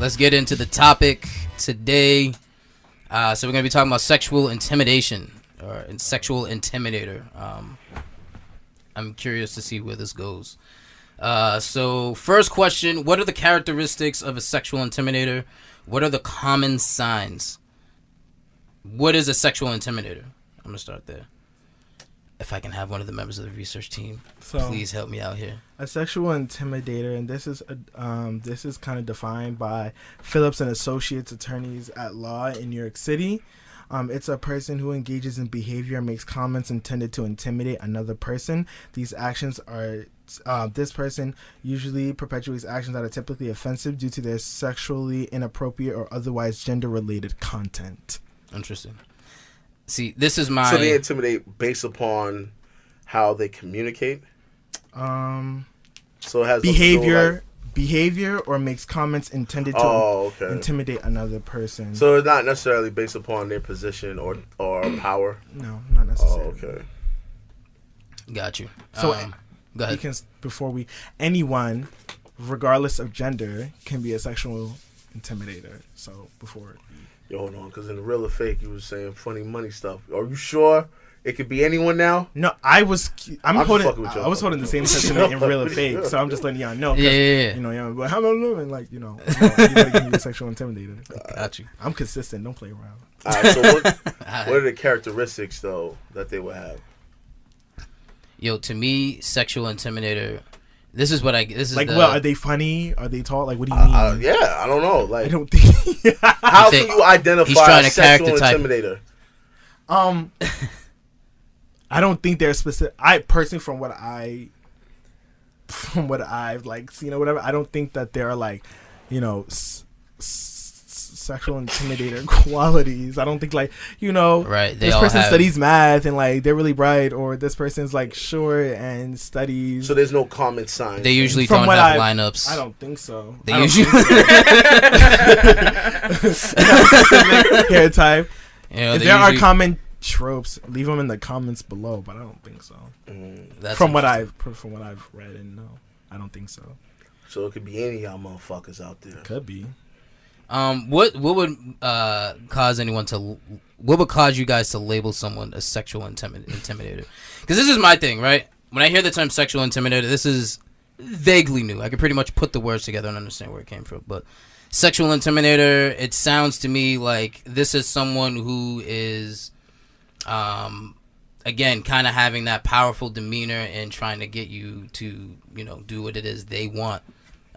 let's get into the topic today. So we're gonna be talking about sexual intimidation or sexual intimidator. I'm curious to see where this goes. So first question: what are the characteristics of a sexual intimidator? What are the common signs? What is a sexual intimidator? I'm gonna start there. If I can have one of the members of the research team, please help me out here. A sexual intimidator, and this is kind of defined by Phillips and Associates Attorneys at Law in New York City. It's a person who engages in behavior and makes comments intended to intimidate another person. These actions are this person usually perpetuates actions that are typically offensive due to their sexually inappropriate or otherwise gender-related content. Interesting. See, this is my... So they intimidate based upon how they communicate? So it has behavior or makes comments intended to intimidate another person. So it's not necessarily based upon their position or power? No, not necessarily. Oh, okay. Got you. So go ahead. Anyone, regardless of gender, can be a sexual intimidator. So before... Yo, hold on, because in the Real or Fake, you were saying funny money stuff. Are you sure it could be anyone now? No, I was holding the same sentiment in Real or Fake, so I'm just letting y'all know. Yeah. You know, but how about living? Like, anybody can be a sexual intimidator. Got you. I'm consistent. Don't play around. All right, so what are the characteristics, though, that they would have? Yo, to me, sexual intimidator... This is well, are they funny? Are they tall? Like, what do you mean? Yeah, I don't know. Like, I don't think. How can you identify a sexual intimidator? I don't think they're specific. I personally, from what I've like seen or whatever, I don't think that they're like, sexual intimidator qualities. I don't think right. This person studies math and like they're really bright, or this person's like short and studies. So there's no common signs. They usually don't have lineups. I don't think so. They usually hair type. If there are common tropes, leave them in the comments below. But I don't think so. From what I've read and know, I don't think so. So it could be any of y'all motherfuckers out there. Could be. What would cause you guys to label someone a sexual intimidator? Because this is my thing, right? When I hear the term sexual intimidator, this is vaguely new. I could pretty much put the words together and understand where it came from. But sexual intimidator, it sounds to me like this is someone who is, again, kind of having that powerful demeanor and trying to get you to, do what it is they want.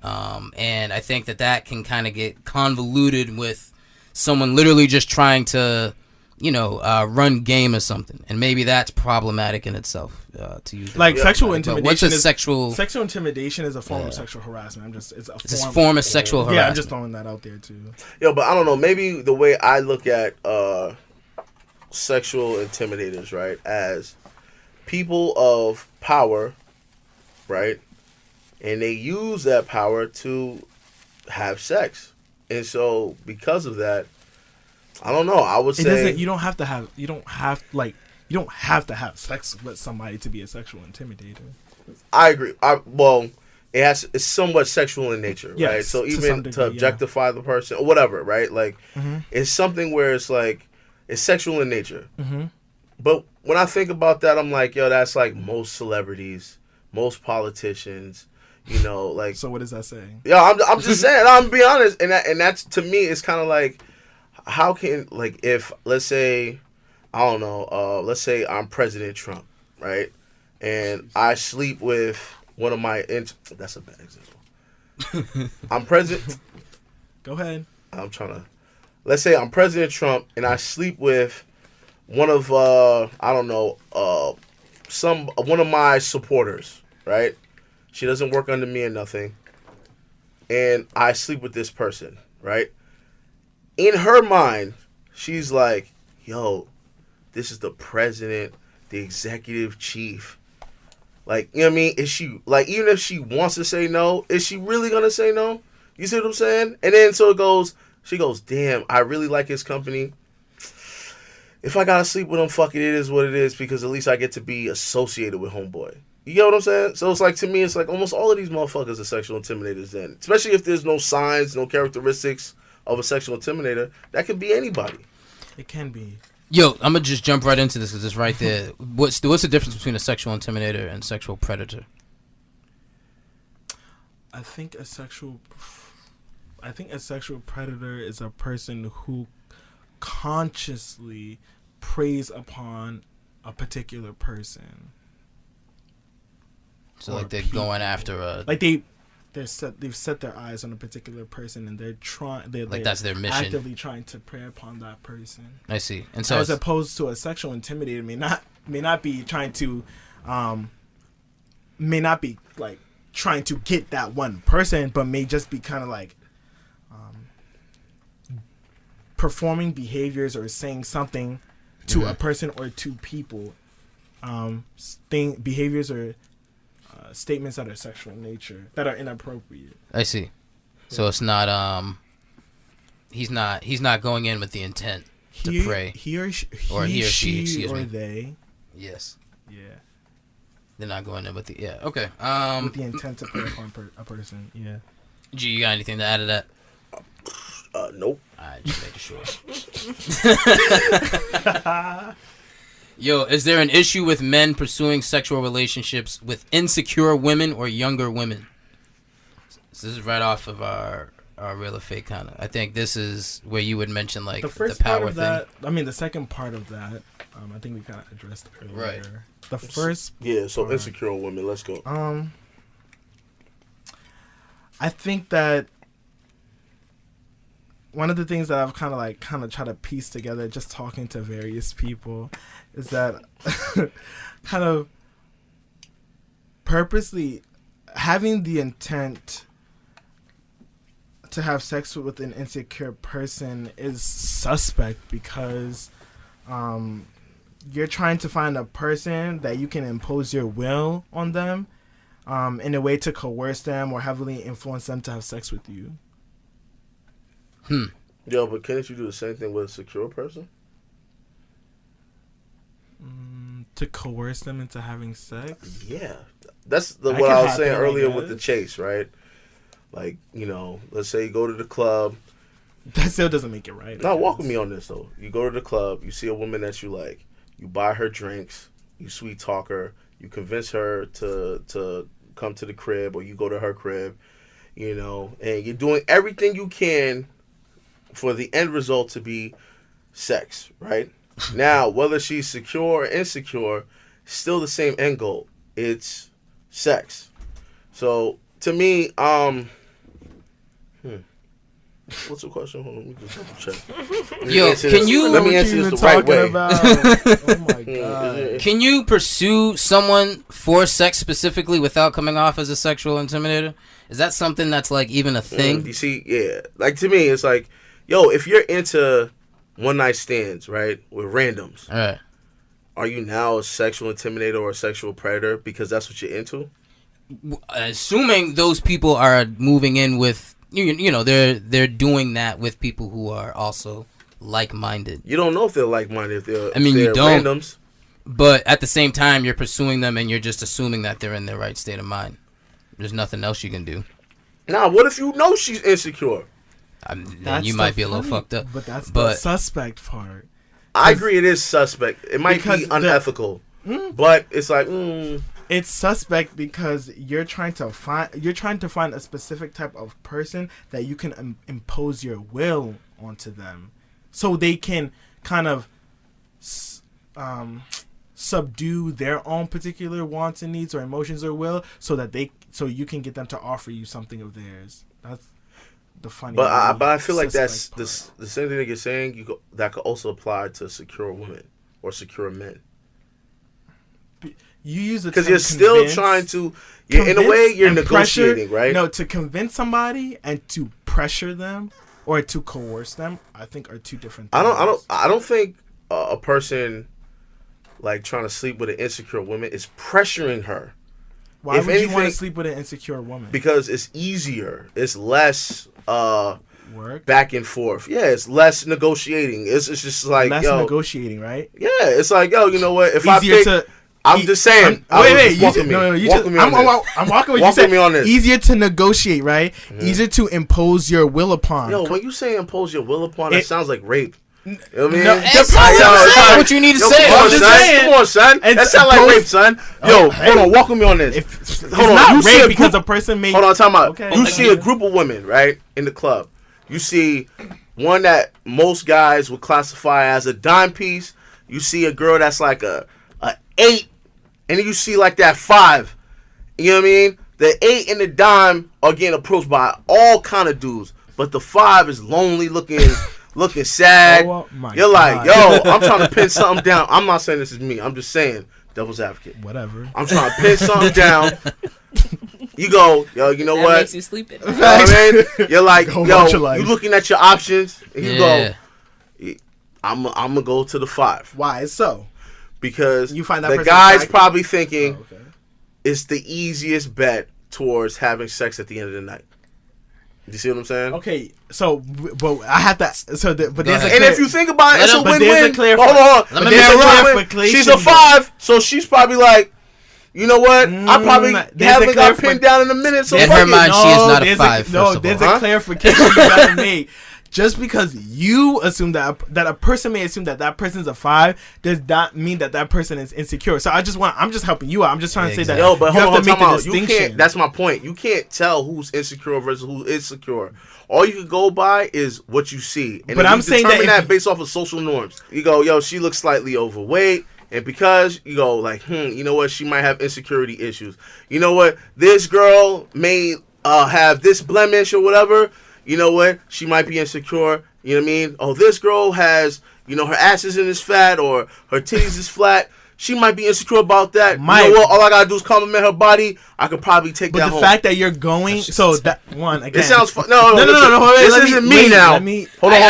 And I think that can kind of get convoluted with someone literally just trying to, run game or something, and maybe that's problematic in itself. To use sexual intimidation. What's a sexual intimidation is a form of sexual harassment. It's a form of sexual harassment. Yeah, I'm just throwing that out there too. Yo, but I don't know. Maybe the way I look at sexual intimidators, right, as people of power, right. And they use that power to have sex. And so because of that, I don't know. I would say you don't have to have sex with somebody to be a sexual intimidator. I agree. It's somewhat sexual in nature, yes, right? So even to objectify the person or whatever, right? Like it's something where it's like it's sexual in nature. Mm-hmm. But when I think about that, I'm like, yo, that's like most celebrities, most politicians. So what does that say? Yeah, I'm just saying. I'm being honest, and that's to me, it's kind of like, how can if let's say, I don't know, let's say I'm President Trump, right, and I sleep with one of my that's a bad example. I'm president. Go ahead. Let's say I'm President Trump and I sleep with one of I don't know one of my supporters, right? She doesn't work under me or nothing. And I sleep with this person, right? In her mind, she's like, yo, this is the president, the executive chief. Like, you know what I mean? Is she, like, even if she wants to say no, is she really going to say no? You see what I'm saying? And then she goes, damn, I really like his company. If I got to sleep with him, fuck it, it is what it is, because at least I get to be associated with homeboy. You get what I'm saying? So it's like, to me, it's like almost all of these motherfuckers are sexual intimidators then. Especially if there's no signs, no characteristics of a sexual intimidator. That could be anybody. It can be. Yo, I'm gonna just jump right into this because it's right there. What's the difference between a sexual intimidator and sexual predator? I think a sexual predator is a person who consciously preys upon a particular person. So like they're going after a they've set their eyes on a particular person and they're that's their mission, actively trying to prey upon that person. I see. And so as opposed to a sexual intimidator may not be trying to may not be like trying to get that one person, but may just be kind of like performing behaviors or saying something to a person or to people, behaviors or statements that are sexual in nature that are inappropriate. I see. So it's not he's not going in with the intent to prey. He or she, excuse me. They. Yes. Yeah. They're not going in with the okay. With the intent to prey upon a person. Yeah. G, you got anything to add to that? Nope. Alright, just making sure. Yo, is there an issue with men pursuing sexual relationships with insecure women or younger women? So this is right off of our real or fake kind of. I think this is where you would mention like the first the power part of thing. that. I mean, the second part of that. I think we kind of addressed it earlier. Right. The first. Yeah. So insecure women. Let's go. I think that one of the things that I've kind of tried to piece together, just talking to various people, is that kind of purposely having the intent to have sex with an insecure person is suspect because you're trying to find a person that you can impose your will on them in a way to coerce them or heavily influence them to have sex with you. Yo, but can't you do the same thing with a secure person? To coerce them into having sex? Yeah. That's what I was saying earlier with the chase, right? Like, let's say you go to the club. That still doesn't make it right. No, walk with me on this, though. You go to the club, you see a woman that you like, you buy her drinks, you sweet talk her, you convince her to come to the crib, or you go to her crib, and you're doing everything you can for the end result to be sex, right? Now, whether she's secure or insecure, still the same end goal. It's sex. So, to me, what's the question? Hold on, let me just double check. Let me answer this the right way. Oh my god. Can you pursue someone for sex specifically without coming off as a sexual intimidator? Is that something that's like even a thing? You see, yeah. Like, to me, it's like, yo, if you're into one night stands, right, with randoms, all right, are you now a sexual intimidator or a sexual predator because that's what you're into? Assuming those people are moving in with, they're doing that with people who are also like-minded. You don't know if they're like-minded. If they're, you don't. Randoms. But at the same time, you're pursuing them and you're just assuming that they're in their right state of mind. There's nothing else you can do. Nah, what if you know she's insecure? Then you might be a little fucked up. But that's the suspect part. I agree, it is suspect. It might be unethical, but it's like it's suspect because you're trying to find a specific type of person that you can impose your will onto them, so they can kind of subdue their own particular wants and needs or emotions or will, so you can get them to offer you something of theirs. That's the funny. But I feel like that's the same thing that you're saying. That could also apply to secure women or secure men. You use it because you're still trying to. In a way, you're negotiating, right? No, to convince somebody and to pressure them or to coerce them, I think are two different things. I don't think a person like trying to sleep with an insecure woman is pressuring her. Why would you want to sleep with an insecure woman? Because it's easier. It's less work, back and forth. Yeah, it's less negotiating. It's just like less negotiating, right? Yeah, it's like, yo, you know what? If I'm just saying. Wait. Walk with me. I'm walking with you. Walk with me on this. Easier to negotiate, right? Mm-hmm. Easier to impose your will upon. Yo, when you say impose your will upon, it sounds like rape. You know what I mean? No, that's not what you need to say. Come on, son. That sounds like rape, son. Yo, hold on. Walk with me on this. Hold on. You rape because a person made. Hold on, time out. Okay. You see a group of women, right, in the club. You see one that most guys would classify as a dime piece. You see a girl that's like a 8, and then you see like that 5. You know what I mean? The 8 and the dime are getting approached by all kind of dudes, but the 5 is lonely looking sad. You're like, yo, I'm trying to pin something down. I'm not saying this is me. I'm just saying, devil's advocate. Whatever. I'm trying to pin something down. You go, yo, you know that what? Makes you sleeping. You know what I mean? You're like, yo, you looking at your options, and you go, I'm gonna go to the 5. Why so? Because you find that the guy's probably thinking it's the easiest bet towards having sex at the end of the night. You see what I'm saying? Okay, so but I have to. So, but there's and if you think about it, it's a win-win. Hold on. Let me she's a 5, so she's probably like, you know what? I probably haven't got pinned down in a minute. So in her mind, she is not a 5. No, there's a clarification you gotta make. Just because you assume that a person may assume that person's a 5 does not mean that person is insecure. So I'm just helping you out. I'm just trying to say that you have to make the distinction. That's my point. You can't tell who's insecure versus who's insecure. All you can go by is what you see. And but I'm saying that based off of social norms. You go, yo, she looks slightly overweight. And because you go like, you know what, she might have insecurity issues. You know what, this girl may have this blemish or whatever. You know what, she might be insecure. You know what I mean? Oh, this girl has, you know, her ass isn't as fat or her titties is flat. She might be insecure about that. You know what? All I gotta do is compliment her body. I could probably take that home. But the fact that you're going, so that one again. It sounds fun. No. This isn't me now. Hold on.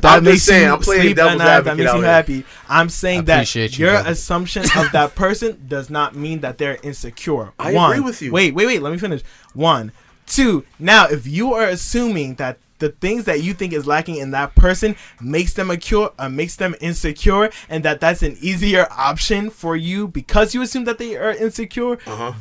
I'm just saying. I'm playing devil's advocate. That makes you happy. I'm saying that your assumption of that person does not mean that they're insecure. I agree with you. Wait. Let me finish. 1, 2. Now, if you are assuming that the things that you think is lacking in that person makes them insecure, and that's an easier option for you because you assume that they are insecure,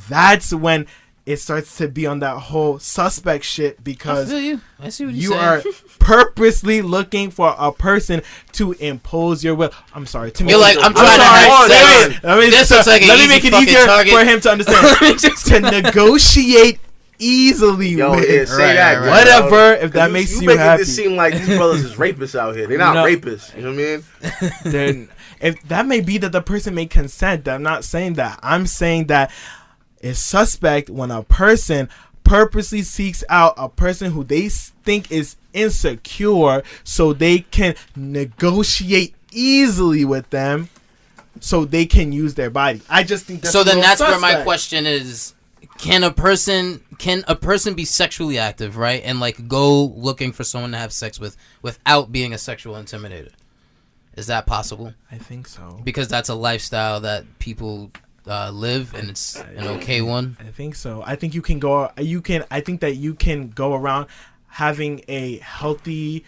that's when it starts to be on that whole suspect shit because I see what you are purposely looking for a person to impose your will. I'm sorry. You're like, I'm trying to have sex. Let me make it easier for him to understand. To negotiate easily with it. Say that. Whatever, if that makes you happy. It seem like these brothers is rapists out here. They're not rapists. You know what I mean? If that may be that the person may consent. I'm not saying that. I'm saying that it's suspect when a person purposely seeks out a person who they think is insecure so they can negotiate easily with them so they can use their body. I just think that's so then that's suspect. where my question is. Can a person be sexually active, right, and like go looking for someone to have sex with without being a sexual intimidator? Is that possible? I think so. Because that's a lifestyle that people live, and it's an okay one. I think so. I think you can go. I think that you can go around having a healthy,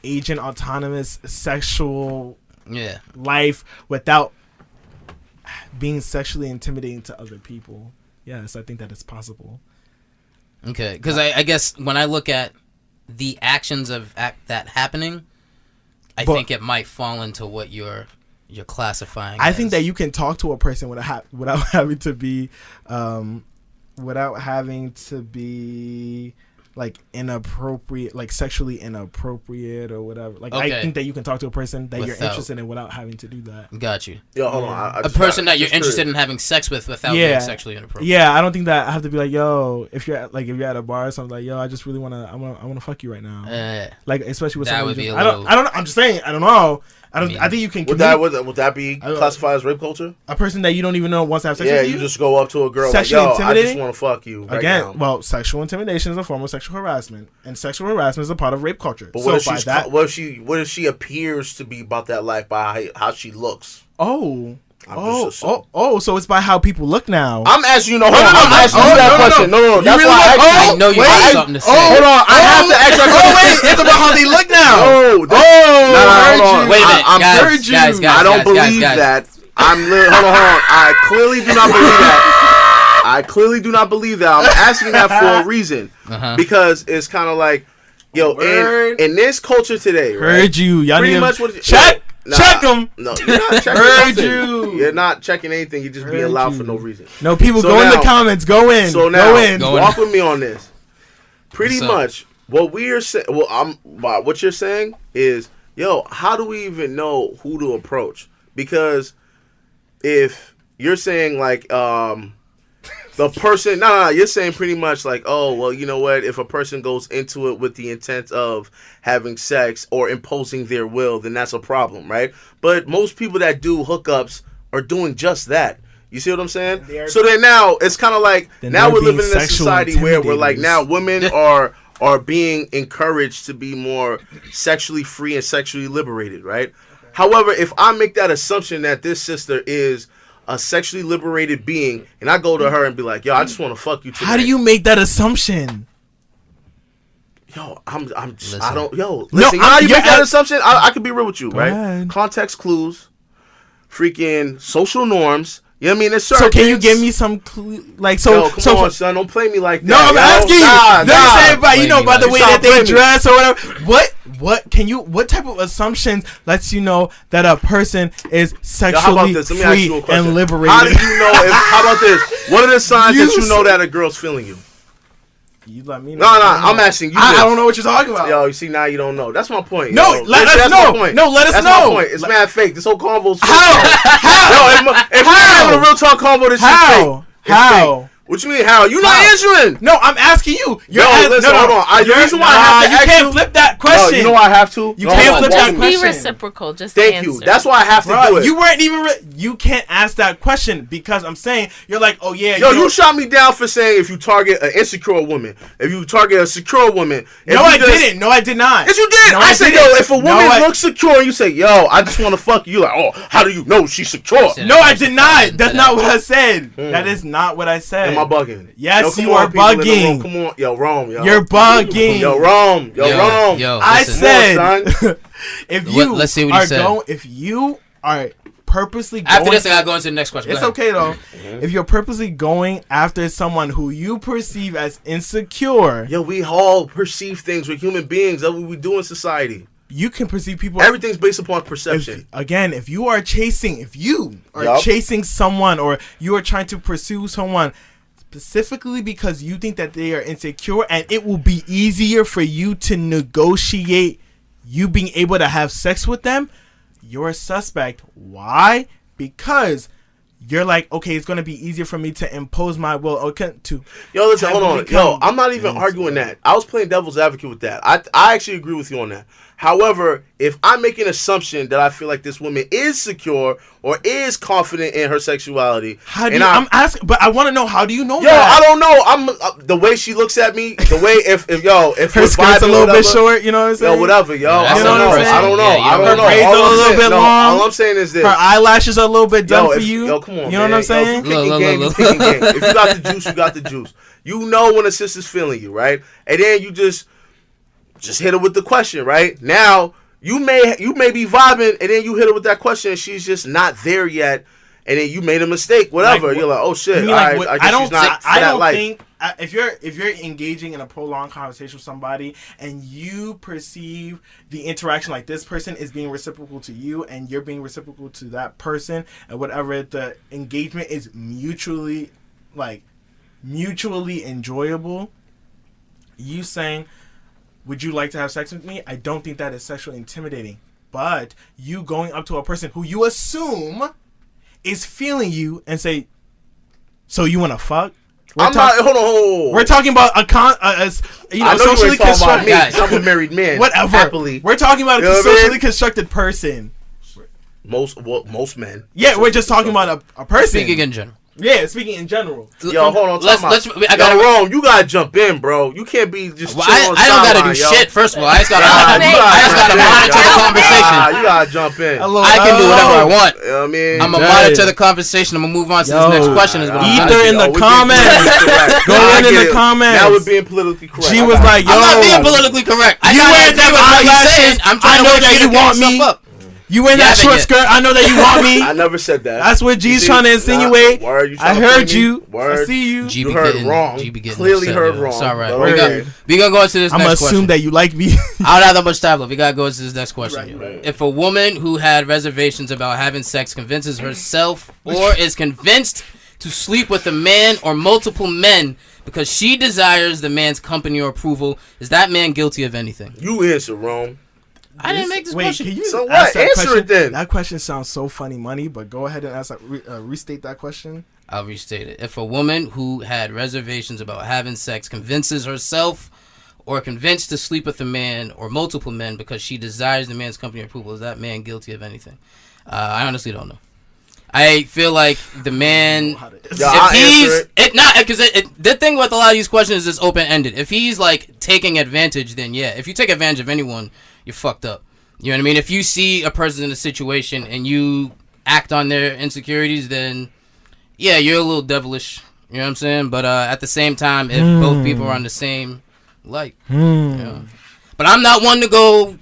agent autonomous sexual life without being sexually intimidating to other people. Yes, I think that it's possible. Okay, because I guess when I look at the actions of that happening, I think it might fall into what you're classifying. I think that you can talk to a person without having to be like inappropriate, like sexually inappropriate or whatever. Like I think that you can talk to a person that you're interested in without having to do that. Got you. Yo, hold on. A person that you're interested in having sex with without being sexually inappropriate. Yeah, I don't think that I have to be like, yo, if you're at a bar or something, like, yo, I just really I wanna fuck you right now. Like especially with that someone. Would be I don't know. I'm just saying. I don't know. I think you can. Would that be classified as rape culture? A person that you don't even know wants to have sex with you? Yeah, you just go up to a girl sexually like, yo, I intimidating? just want to fuck you. Right Again, now. Well, sexual intimidation is a form of sexual harassment, and sexual harassment is a part of rape culture. But what if she appears to be about that life by how she looks? Oh, So it's by how people look now. I'm asking you. I'm asking you that question. No. That's why I asked you. I know you have something to say. Hold on. I have to ask you. Wait. It's about how they look now. Hold on. Wait a minute, guys. I don't believe that. Hold on. I clearly do not believe that. I'm asking that for a reason. Because it's kind of like, yo, in this culture today, right? Heard you. Y'all pretty need much check them. No, you're not checking nothing. You're not checking anything. You're just being loud for no reason. No, people, go in the comments. Go in. So now, walk with me on this. Pretty much, what we're saying. What you're saying is, yo, how do we even know who to approach? Because if you're saying like, the person, you're saying pretty much like, oh, well, you know what? If a person goes into it with the intent of having sex or imposing their will, then that's a problem, right? But most people that do hookups are doing just that. You see what I'm saying? So then now it's kind of like, now we're living in a society where we're like, now women are being encouraged to be more sexually free and sexually liberated, right? However, if I make that assumption that this sister is a sexually liberated being, and I go to her and be like, yo, I just want to fuck you tonight. How do you make that assumption? Yo, I don't, listen, No, you know how you make that assumption? I could be real with you, right? Ahead. Context clues, freaking social norms. You know what I mean? There's certain so can things. you give me some like Yo, come on, son, don't play me like that. No, I'm asking you. By the way that they dress or whatever. What type of assumptions lets you know that a person is sexually free and liberated? How do you know how about this? What are the signs that you know that a girl's feeling you? You let me know. No, I'm asking you. I don't know what you're talking about. Yo, you see, now you don't know. That's my point. No, let us know. No, let us know. That's my point. It's mad fake. This whole convo's fake. How? Yo, if we're having a real talk convo, this shit's fake. How? What you mean, how? You're not answering. No, I'm asking you. Listen, hold on. The reason why I have to ask you. You can't flip that question. No, you know why I have to? You can't flip that question. Just be reciprocal. Just Thank answer. you. That's why I have to do it. You weren't even... you can't ask that question because I'm saying... You're like, oh, yeah. Yo, you shot me down for saying if you target an insecure woman, if you target a secure woman... No, I didn't. No, I did not. Yes, you did. I said, yo, if a woman looks secure and you say, yo, I just want to fuck you, like, oh, how do you know she's secure? No, I did not. That's not what I said. That is not what I said. Am I bugging? Yes, you are bugging. Come on. Yo, Rome, yo. You're bugging. Yo, Rome. Yo, I said, if you let's see what you said. If you are purposely going... After this, I gotta go into the next question. It's okay, though. If you're purposely going after someone who you perceive as insecure... Yo, we all perceive things. We're human beings. That's what we do in society. You can perceive people... Everything's based upon perception. If you are chasing someone or you are trying to pursue someone... specifically because you think that they are insecure and it will be easier for you to negotiate you being able to have sex with them, you're a suspect. Why? Because you're like, okay, it's going to be easier for me to impose my will. Okay, yo, listen, hold on. Yo, I'm not even arguing that. I was playing devil's advocate with that. I actually agree with you on that. However, if I make an assumption that I feel like this woman is secure or is confident in her sexuality, I'm asking, but I want to know, how do you know that? Yo, I don't know. I'm the way she looks at me, the way if her skirt's a little bit short, you know what I'm saying? Yo, whatever, yo. I don't know. Her braids are a little bit long. All I'm saying is this: her eyelashes are a little bit done for you. Yo, come on, you know what I'm saying? You picking game. If you got the juice, you got the juice. You know when a sister's feeling you, right? And then you just hit her with the question, right? Now. You may be vibing, and then you hit her with that question, and she's just not there yet, and then you made a mistake. Whatever, like, you're like, oh shit. I guess she's not for that life. Think if you're engaging in a prolonged conversation with somebody, and you perceive the interaction like this person is being reciprocal to you, and you're being reciprocal to that person, and whatever the engagement is mutually enjoyable, you saying, would you like to have sex with me? I don't think that is sexually intimidating. But you going up to a person who you assume is feeling you and say, so you want to fuck? Hold on. We're talking about socially constructed. I'm a married man. Whatever. Happily. We're talking about a socially constructed person. Most men. Yeah, we're just talking about a person. Speaking in general. Yeah, speaking in general. Yo, hold on. I got Rome, you gotta jump in, bro. You can't be just. Well, I don't gotta do shit. First of all, I just gotta monitor the conversation. You gotta jump in. I can do whatever I want. You know what I mean, I'm gonna monitor the conversation. I'm gonna move on to this next question. Is what I'm Ether in the comments. Go in the comments. Now we're being politically correct. She was like, "Yo, I'm not being politically correct. You wear them eyelashes. I'm trying to know that you want me. You in that short skirt? I know that you want me." I never said that. That's what G's trying to insinuate. I heard you. Word. I see you. You heard wrong. Clearly heard wrong. It's all right. We gonna go into this next question. I'm gonna assume that you like me. I don't have that much time left. We gotta go into this next question. Right. If a woman who had reservations about having sex convinces herself or is convinced to sleep with a man or multiple men because she desires the man's company or approval, is that man guilty of anything? You answer, Rome. I didn't make this question. Can you so what? Answer question? it then. That question sounds so funny money, but go ahead and ask restate that question. I'll restate it. If a woman who had reservations about having sex convinces herself or convinced to sleep with a man or multiple men because she desires the man's company or approval, is that man guilty of anything? I honestly don't know. I feel like the man, the thing with a lot of these questions is it's open ended. If he's like taking advantage, then yeah. If you take advantage of anyone, you're fucked up. You know what I mean? If you see a person in a situation and you act on their insecurities, then yeah, you're a little devilish. You know what I'm saying? But at the same time, if both people are on the same light, you know. But I'm not one to go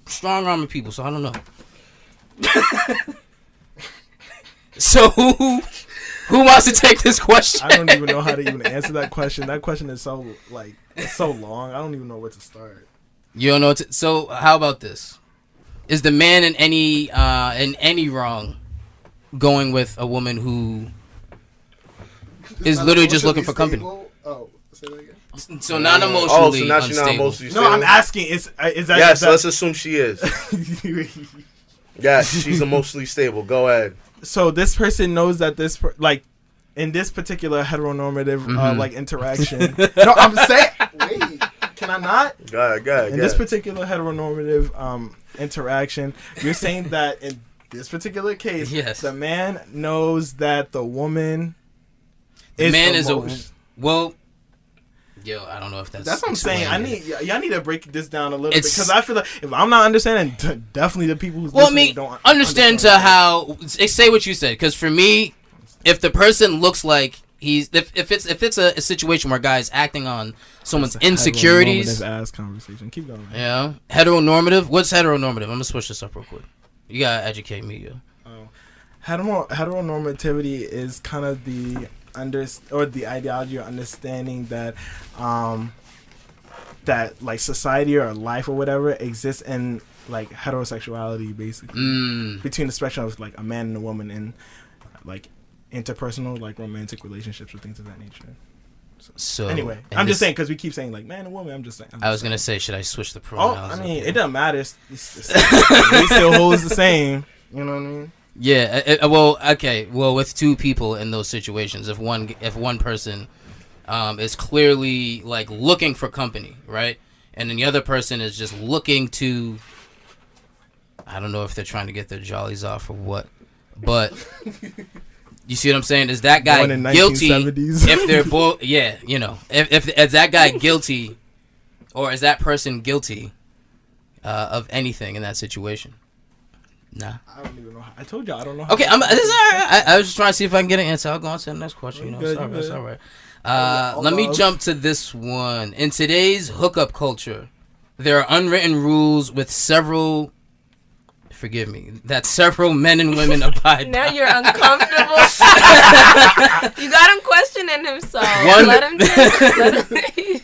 strong arming people, so I don't know. So who wants to take this question? I don't even know how to even answer that question. That question is so it's so long. I don't even know where to start. You don't know. So how about this? Is the man in any wrong going with a woman who is literally just looking for company? Oh, say that again. So not emotionally unstable. No, I'm asking. Is that? Yes, let's assume she is. Yes, she's emotionally stable. Go ahead. So this person knows that in this particular heteronormative interaction. No, I'm saying. Wait, can I not? Go ahead. In this particular heteronormative interaction, you're saying that in this particular case, yes, the man knows that the woman well. Yo, I don't know if that's what I'm saying. Y'all need to break this down a little bit because I feel like if I'm not understanding, definitely the people who's listening don't understand to how say what you said. Because for me, if the person looks like if it's a situation where a guy's acting on someone's insecurities, ass conversation. Keep going. Man. Yeah, heteronormative. What's heteronormative? I'm gonna switch this up real quick. You gotta educate me, yo. Heteronormativity is kind of the the ideology or understanding that that like society or life or whatever exists in like heterosexuality basically between the spectrum of like a man and a woman and like interpersonal like romantic relationships or things of that nature. So anyway, I'm just saying because we keep saying like man and woman. I'm just saying. I was gonna say, should I switch the pronouns? Oh, I mean, it doesn't matter. It still holds the same. You know what I mean? Yeah. Well, with two people in those situations, if one person is clearly like looking for company, right, and then the other person is just looking to, I don't know if they're trying to get their jollies off or what, but you see what I'm saying? Is that guy guilty? If they're both, yeah, you know, if is that guy guilty, or is that person guilty of anything in that situation? Nah. I don't even know. I told you I don't know. Okay, this is all right. I was just trying to see if I can get an answer. I'll go on to the next question. It's all right. Let me jump to this one. In today's hookup culture, there are unwritten rules with several. Forgive me. That several men and women abide. Now you're uncomfortable. You got him questioning himself.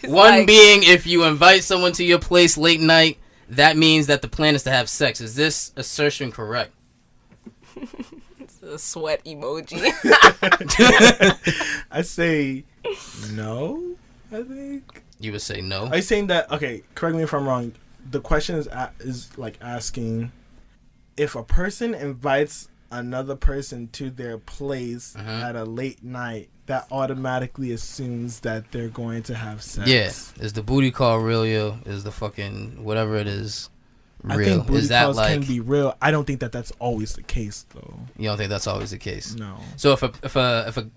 One being, if you invite someone to your place late night, that means that the plan is to have sex. Is this assertion correct? It's a sweat emoji. I say no. I think you would say no. Are you saying that? Okay, correct me if I'm wrong. The question is like asking if a person invites another person to their place at a late night, that automatically assumes that they're going to have sex. Yeah. Is the booty call real, yo? Is the fucking whatever it is I real? think booty Is that calls like can be real. I don't think that that's always the case, though. you don't think that's always the case? No. So if a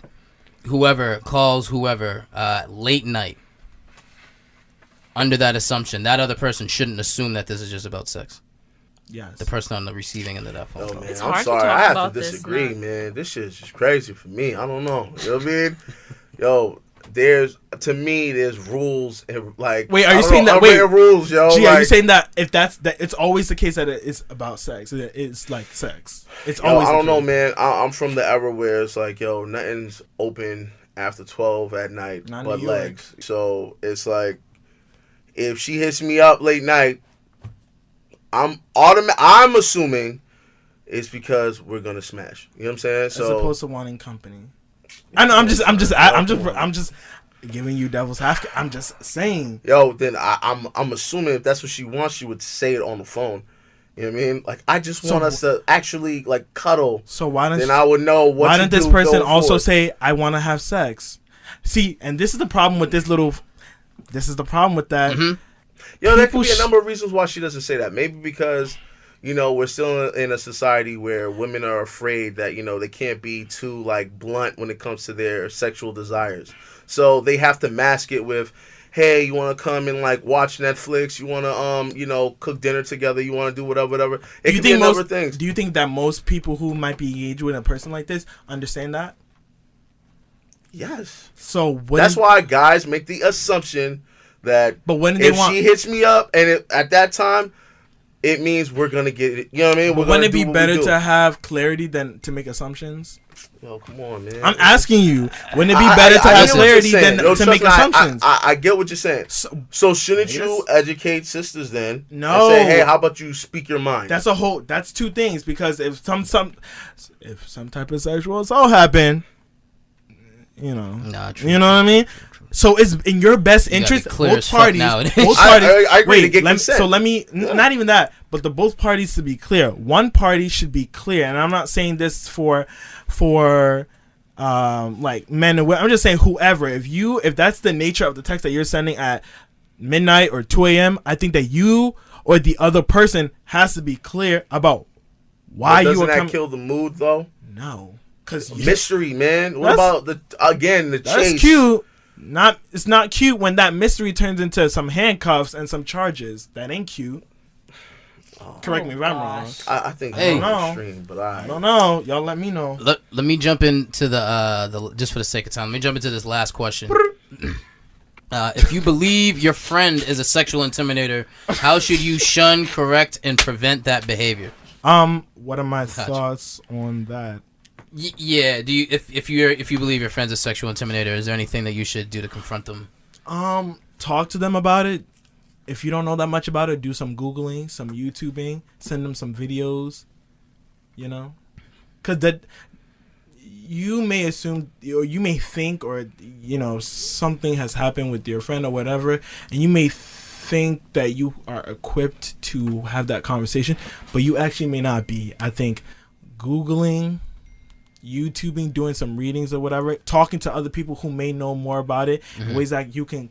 whoever calls whoever late night, under that assumption, that other person shouldn't assume that this is just about sex. Yes. The person on the receiving end of that phone Oh call. man, It's I'm hard to sorry. talk I have about to this disagree, now. man. This shit's just crazy for me. I don't know. You know what I mean? Yo, there's rules and like. Wait, are I you don't saying know, that? Wait, unwritten rules, yo. Gee, like, are you saying that if that's that, it's always the case that it's about sex? It's like sex. It's yo, always. I the don't know, case. man. I'm from the era where it's like, yo, nothing's open after 12 at night Not in but New York. legs. So it's like, if she hits me up late night, I'm assuming it's because we're gonna smash. You know what I'm saying? As So opposed to wanting company. I know. I'm just giving you devil's advocate. I'm just saying. yo, then I'm assuming if that's what she wants, she would say it on the phone. You know what I mean? Like, I just want us to actually like cuddle. So why don't? Then I would know what. Why to don't this do person going also forward. say, "I want to have sex"? See, and this is the problem with this little. This is the problem with that. Mm-hmm. Yo, there could people be a number of reasons why she doesn't say that. Maybe because, you know, we're still in a society where women are afraid that, you know, they can't be too, like, blunt when it comes to their sexual desires. So they have to mask it with, hey, you want to come and, like, watch Netflix? You want to, you know, cook dinner together? You want to do whatever? It could be a number of things. Do you think that most people who might be engaged with a person like this understand that? Yes. So That's why guys make the assumption that But when if she hits me up and at that time, it means we're going to get it. You know what I mean? But wouldn't it be better to have clarity than to make assumptions? Yo, come on, man. I'm asking you. Wouldn't it be better to have clarity than to make assumptions? I get what you're saying. So shouldn't you educate sisters then? No. And say, hey, how about you speak your mind? That's two things, because if some type of sexual assault happen, you know, you know what I mean? So it's in your best interest, both parties. I agree to get consent. So let me, not even that, but both parties to be clear. One party should be clear, and I'm not saying this for like men and women. I'm just saying whoever. If that's the nature of the text that you're sending at midnight or 2 a.m., I think that you or the other person has to be clear about why you are Doesn't that kill the mood though? No. Cause mystery, man. What about the chase? That's cute. It's not cute when that mystery turns into some handcuffs and some charges. That ain't cute. Correct me if I'm wrong. I think Hey. it's extreme, but I don't know. Y'all let me know. Let me jump into the just for the sake of time. Let me jump into this last question. If you believe your friend is a sexual intimidator, how should you shun, correct, and prevent that behavior? What are my thoughts on that? Yeah. Do you if you believe your friend's a sexual intimidator, is there anything that you should do to confront them? Talk to them about it. If you don't know that much about it, do some Googling, some YouTubing, send them some videos, you know? Because that you may assume, or you may think, or, you know, something has happened with your friend or whatever, and you may think that you are equipped to have that conversation, but you actually may not be. I think Googling, YouTubing, doing some readings or whatever, talking to other people who may know more about it, ways that you can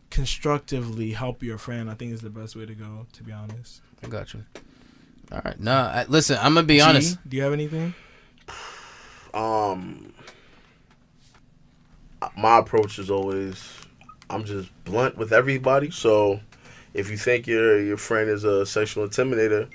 constructively help your friend, I think is the best way to go, to be honest. I got you. All right. No, listen, I'm gonna be honest. Do you have anything? My approach is always, I'm just blunt with everybody. So if you think your friend is a sexual intimidator,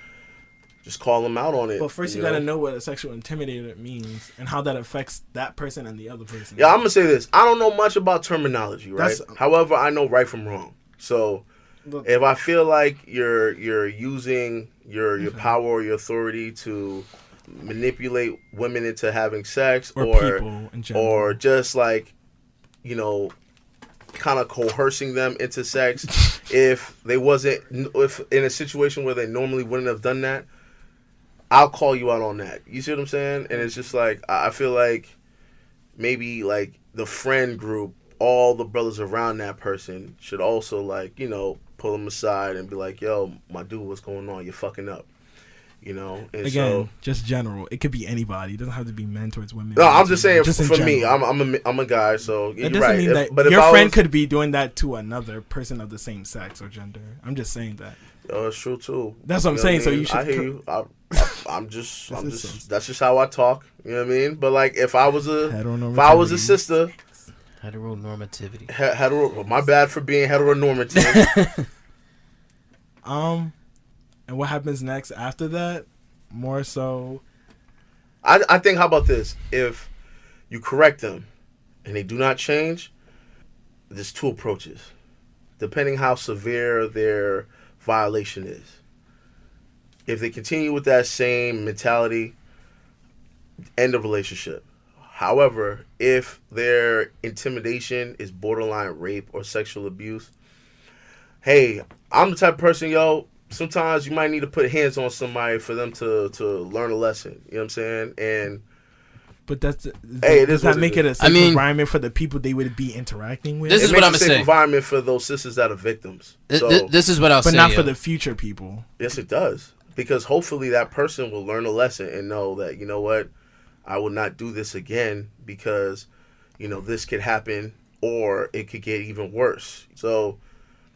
just call them out on it. But first you gotta know what a sexual intimidator means and how that affects that person and the other person. Yeah, I'm gonna say this. I don't know much about terminology, right? However, I know right from wrong. So if I feel like you're using your power or your authority to manipulate women into having sex, or people in general, or just like, you know, kind of coercing them into sex, if in a situation where they normally wouldn't have done that, I'll call you out on that. You see what I'm saying? And it's just like, I feel like maybe like the friend group, all the brothers around that person should also, like, you know, pull them aside and be like, yo, my dude, what's going on? You're fucking up. You know? And again, just general. It could be anybody. It doesn't have to be men towards women. No, I'm just saying, just for me, I'm a guy, so it you're doesn't right. mean that but your friend could be doing that to another person of the same sex or gender. I'm just saying that. It's true too. That's what I'm saying. So you should. I hear you. I'm just. That's just how I talk. You know what I mean? But like, if I was a sister, heteronormativity. My bad for being heteronormative. And what happens next after that? More so. I think. How about this? If you correct them, and they do not change, there's two approaches, depending how severe their violation is. If they continue with that same mentality, end of relationship. However, if their intimidation is borderline rape or sexual abuse, hey, I'm the type of person, sometimes you might need to put hands on somebody for them to learn a lesson. You know what I'm saying? And but does that make it a safe environment for the people they would be interacting with? This is what I'm saying. It makes a safe environment for those sisters that are victims. This is what I'll say. But not for the future people. Yes, it does. Because hopefully that person will learn a lesson and know that, you know what, I will not do this again because, this could happen or it could get even worse. So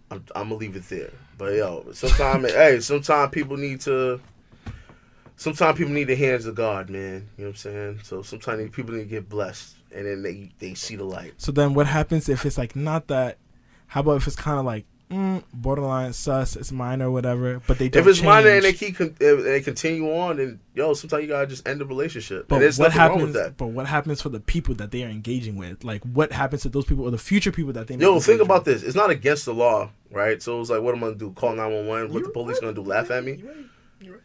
I'm going to leave it there. But, sometimes people need the hands of God, man. You know what I'm saying? So sometimes people need to get blessed and then they see the light. So then what happens if it's like not that? How about if it's kind of like borderline sus, it's minor or whatever, but they don't if it's change. minor and they continue on, then sometimes you gotta just end the relationship. But and there's nothing wrong with that. But what happens for the people that they are engaging with? Like what happens to those people or the future people that they think about this. It's not against the law, right? So it's like, what am I gonna do? Call 911? What the police gonna do? Laugh at me? You're right.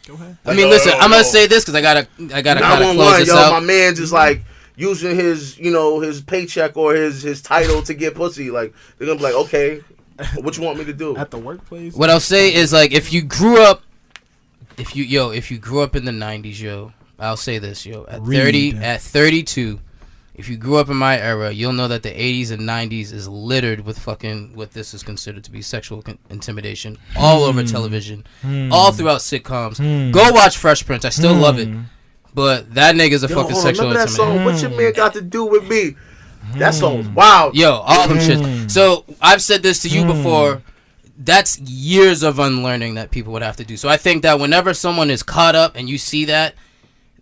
Go ahead. I mean, listen, I'm gonna say this because I gotta kind of close this out. My man just like using his his paycheck or his title to get pussy. Like they're gonna be like, okay. What you want me to do at the workplace? What I'll say is like if you grew up in the 90s, I'll say this, at 32, if you grew up in my era, you'll know that the 80s and 90s is littered with what this is considered to be sexual intimidation all over television, all throughout sitcoms. Go watch Fresh Prince. I still love it. But that nigga's a fucking sexual remember that intimidator. Song, what your man got to do with me? That song's wild. All them shit. So I've said this to you before. That's years of unlearning that people would have to do. So I think that whenever someone is caught up and you see that,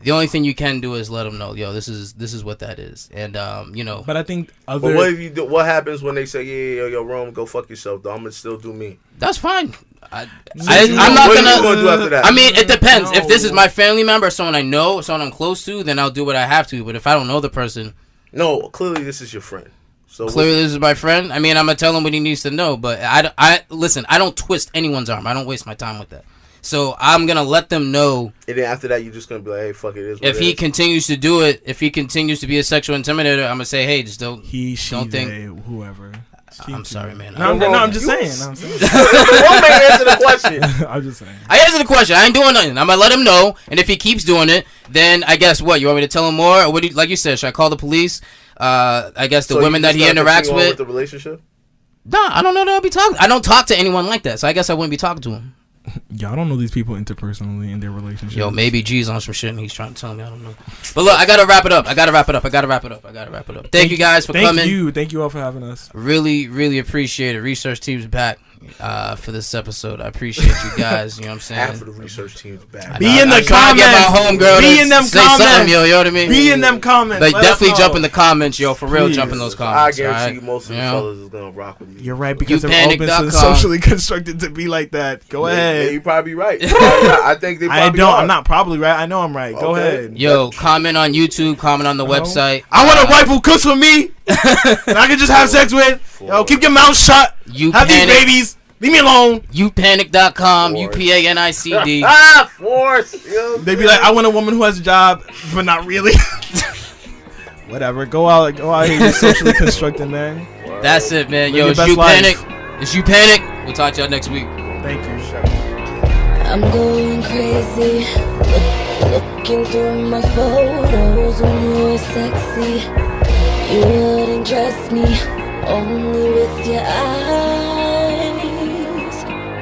the only thing you can do is let them know, this is what that is. And But I think But what if you do? What happens when they say, Rome, go fuck yourself, though? I'm gonna still do me. That's fine. I'm not What are you gonna do after that? I mean, it depends. If this is my family member, someone I know, someone I'm close to, then I'll do what I have to. But if I don't know the person. No, clearly this is your friend. So clearly this is my friend. I mean, I'm gonna tell him what he needs to know. But I listen. I don't twist anyone's arm. I don't waste my time with that. So I'm gonna let them know. And then after that, you're just gonna be like, "Hey, fuck it, if he continues to do it, if he continues to be a sexual intimidator, I'm gonna say, hey, just don't. Don't think whoever. I'm sorry, man. No, I'm just saying. One man answer the question. I'm just saying. I answer the question. I ain't doing nothing. I'm gonna let him know, and if he keeps doing it, then I guess what? You want me to tell him more, or what? Like you said, should I call the police? I guess the women that he interacts with. The relationship? Nah, I don't know that I'll be talking. I don't talk to anyone like that, so I guess I wouldn't be talking to him. Y'all don't know these people interpersonally in their relationship. Maybe G's on some shit and he's trying to tell me. I don't know. But look, I gotta wrap it up. Thank you guys for coming. Thank you all for having us. Really, really appreciate it. Research team's back for this episode. I appreciate you guys. You know what I'm saying? Half of the research team's back. Be in the comments. Be in them comments. You know what I mean? Be in them comments. Like definitely jump in the comments, for real. Please. Jump in those comments. I guarantee most of the fellas is gonna rock with me. You're right, because they're open and socially constructed to be like that. Go ahead. Yeah, you probably right. I think they probably are. I'm not probably right. I know I'm right. Go ahead. Comment on YouTube. Comment on the website. I want a wife who cooks for me, and I can just have sex with. Keep your mouth shut. Have these babies. Leave me alone. Upanic.com. UPANICD. Force. They be like, I want a woman who has a job, but not really. Whatever. Go out here. You're socially constructed, man. That's it, man. It's Upanic. It's Upanic. We'll talk to y'all next week. Thank you. I'm going crazy, looking through my photos when you were sexy. You wouldn't dress me, only with your eyes.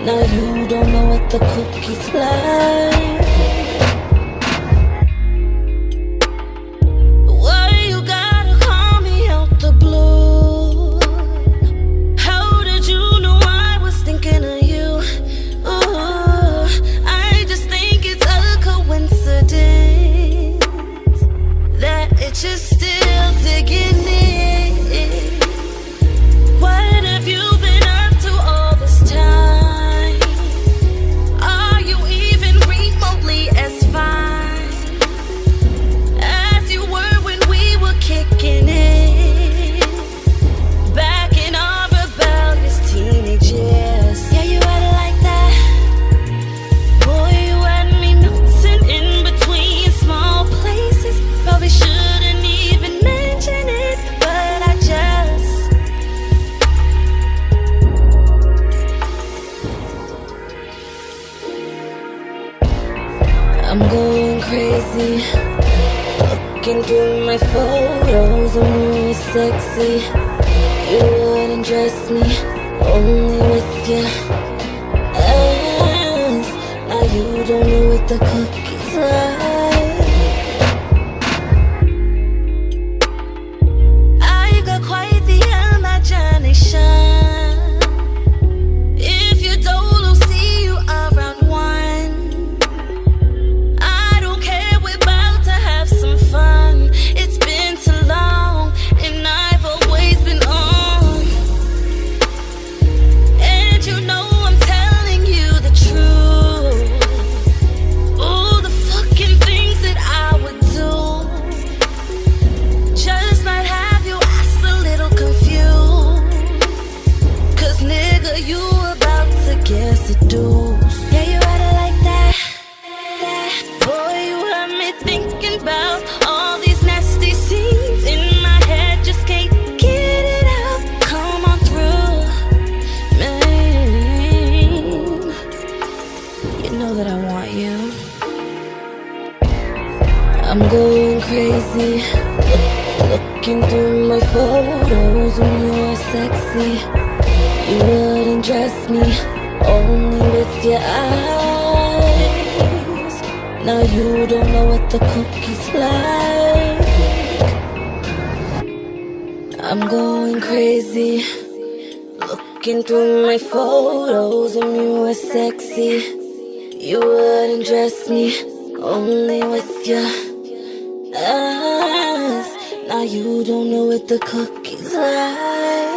Now you don't know what the cookies like. Why you gotta call me out the blue? How did you know I was thinking of you? crazy. Looking through my photos of you was sexy. You wouldn't dress me, only with your ass. Now you don't know what the cookies like. I got quite the imagination. If you don't, I'll see you around 1. I don't care, we're about to have some fun. It's been too long, and I've always been on. And you know I'm telling you the truth. All the fucking things that I would do just might have your ass a little confused. Cause nigga, you about to get seduced. Yeah, you had it like that. Boy, you have me thinking about all these nasty scenes in my head. Just can't get it out. Come on through, man. You know that I want you. I'm going crazy. Looking through my photos when you were sexy. You wouldn't dress me, only with your eyes. Now you don't know what the cookies like. I'm going crazy. Looking through my photos when you were sexy. You wouldn't dress me, only with your eyes. Now you don't know what the cookies like.